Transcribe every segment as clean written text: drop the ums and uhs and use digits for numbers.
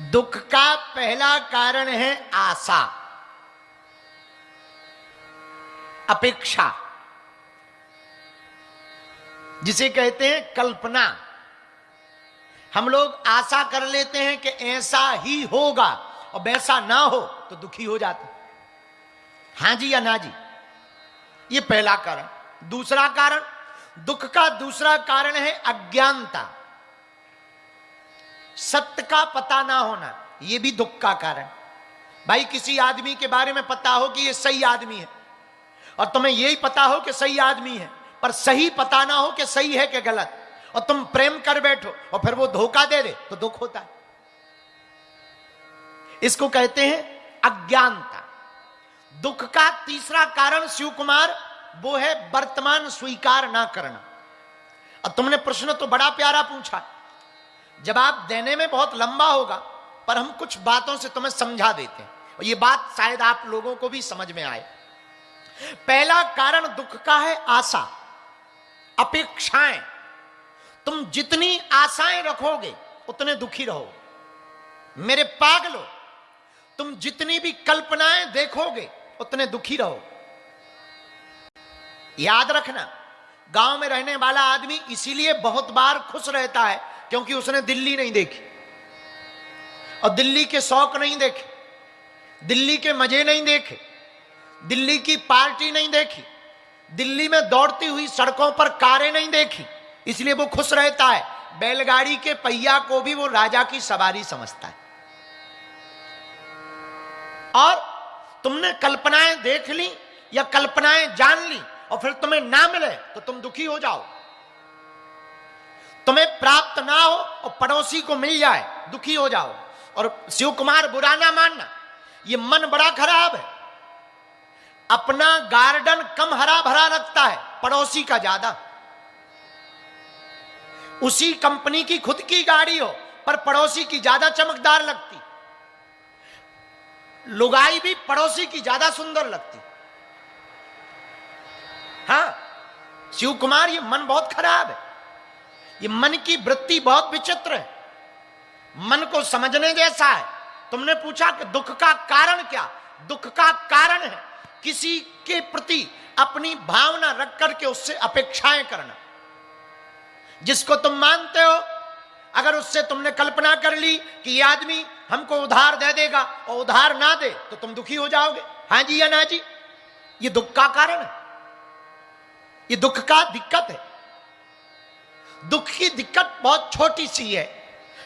दुख का पहला कारण है आशा, अपेक्षा, जिसे कहते हैं कल्पना। हम लोग आशा कर लेते हैं कि ऐसा ही होगा और वैसा ना हो तो दुखी हो जाते। हां जी या ना जी, ये पहला कारण। दूसरा कारण, दुख का दूसरा कारण है अज्ञानता, सत्य का पता ना होना, यह भी दुख का कारण। भाई किसी आदमी के बारे में पता हो कि यह सही आदमी है और तुम्हें यही पता हो कि सही आदमी है, पर सही पता ना हो कि सही है कि गलत, और तुम प्रेम कर बैठो और फिर वो धोखा दे दे तो दुख होता है। इसको कहते हैं अज्ञानता। दुख का तीसरा कारण शिव कुमार, वो है वर्तमान स्वीकार ना करना। और तुमने प्रश्न तो बड़ा प्यारा पूछा, जवाब देने में बहुत लंबा होगा, पर हम कुछ बातों से तुम्हें समझा देते हैं और ये बात शायद आप लोगों को भी समझ में आए। पहला कारण दुख का है आशा, अपेक्षाएं। तुम जितनी आशाएं रखोगे उतने दुखी रहोगे। मेरे पागलो, तुम जितनी भी कल्पनाएं देखोगे उतने दुखी रहो। याद रखना, गांव में रहने वाला आदमी इसीलिए बहुत बार खुश रहता है क्योंकि उसने दिल्ली नहीं देखी और दिल्ली के शौक नहीं देखे, दिल्ली के मजे नहीं देखे, दिल्ली की पार्टी नहीं देखी, दिल्ली में दौड़ती हुई सड़कों पर कारें नहीं देखी, इसलिए वो खुश रहता है। बैलगाड़ी के पहिया को भी वो राजा की सवारी समझता है। और तुमने कल्पनाएं देख ली या कल्पनाएं जान ली और फिर तुम्हें ना मिले तो तुम दुखी हो जाओ। तुम्हें प्राप्त ना हो और पड़ोसी को मिल जाए, दुखी हो जाओ। और शिव कुमार बुरा ना मानना, ये मन बड़ा खराब है। अपना गार्डन कम हरा भरा रखता है, पड़ोसी का ज्यादा। उसी कंपनी की खुद की गाड़ी हो पर पड़ोसी की ज्यादा चमकदार लगती, लुगाई भी पड़ोसी की ज्यादा सुंदर लगती। हां शिव कुमार, ये मन बहुत खराब है, ये मन की वृत्ति बहुत विचित्र है, मन को समझने जैसा है। तुमने पूछा कि दुख का कारण क्या? दुख का कारण है किसी के प्रति अपनी भावना रख करके उससे अपेक्षाएं करना। जिसको तुम मानते हो, अगर उससे तुमने कल्पना कर ली कि ये आदमी हमको उधार दे देगा और उधार ना दे तो तुम दुखी हो जाओगे। हां जी या ना जी, ये दुख का कारण है, ये दुख का दिक्कत है। दुख की दिक्कत बहुत छोटी सी है।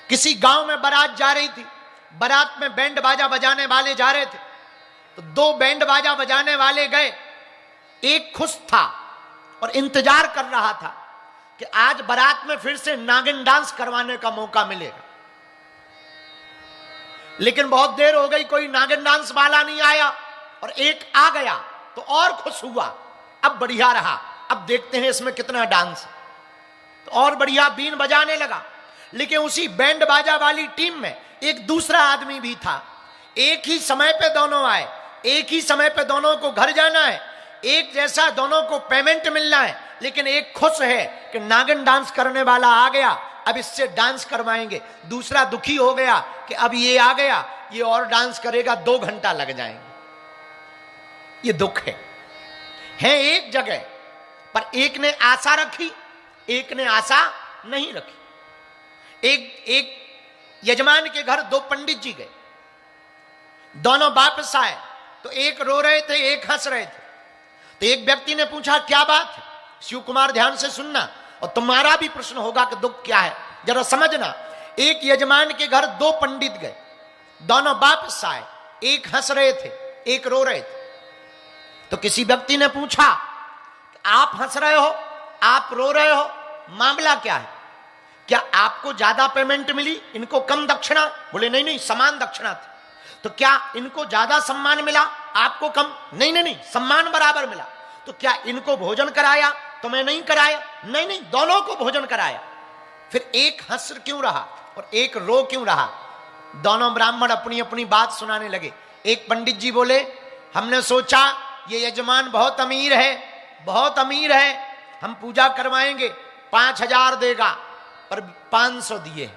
किसी गांव में बारात जा रही थी, बारात में बैंड बाजा बजाने वाले जा रहे थे, तो दो बैंड बाजा बजाने वाले गए। एक खुश था और इंतजार कर रहा था कि आज बारात में फिर से नागिन डांस करवाने का मौका मिलेगा, लेकिन बहुत देर हो गई, कोई नागिन डांस वाला नहीं आया। और एक आ गया तो और खुश हुआ, अब बढ़िया रहा, अब देखते हैं इसमें कितना डांस। तो और बढ़िया बीन बजाने लगा। लेकिन उसी बैंड बाजा वाली टीम में एक दूसरा आदमी भी था। एक ही समय पे दोनों आए, एक ही समय पे दोनों को घर जाना है, एक जैसा दोनों को पेमेंट मिलना है, लेकिन एक खुश है कि नागिन डांस करने वाला आ गया, अब इससे डांस करवाएंगे। दूसरा दुखी हो गया कि अब ये आ गया, ये और डांस करेगा, 2 घंटा लग जाएंगे। ये दुख है एक जगह, पर एक ने आशा रखी, एक ने आशा नहीं रखी। एक यजमान के घर 2 पंडित जी गए, दोनों वापस आए तो एक रो रहे थे, एक हंस रहे थे। तो एक व्यक्ति ने पूछा क्या बात है? शिव कुमार ध्यान से सुनना और तुम्हारा भी प्रश्न होगा कि दुख क्या है, जरा समझना। एक यजमान के घर 2 पंडित गए, दोनों वापस आए, एक हंस रहे थे, एक रो रहे थे। तो किसी व्यक्ति ने पूछा आप हंस रहे हो, आप रो रहे हो, मामला क्या है? क्या आपको ज्यादा पेमेंट मिली, इनको कम दक्षिणा? बोले नहीं नहीं, समान दक्षिणा थी। तो क्या इनको ज्यादा सम्मान मिला, आपको कम? नहीं नहीं नहीं, सम्मान बराबर मिला। तो क्या इनको भोजन कराया, तुम्हें नहीं कराया? नहीं नहीं, दोनों को भोजन कराया। फिर एक हंस क्यों रहा और एक रो क्यों रहा? दोनों ब्राह्मण अपनी अपनी बात सुनाने लगे। एक पंडित जी बोले हमने सोचा ये यजमान बहुत अमीर है, बहुत अमीर है, हम पूजा करवाएंगे, 5000 देगा, पर 500 दिए।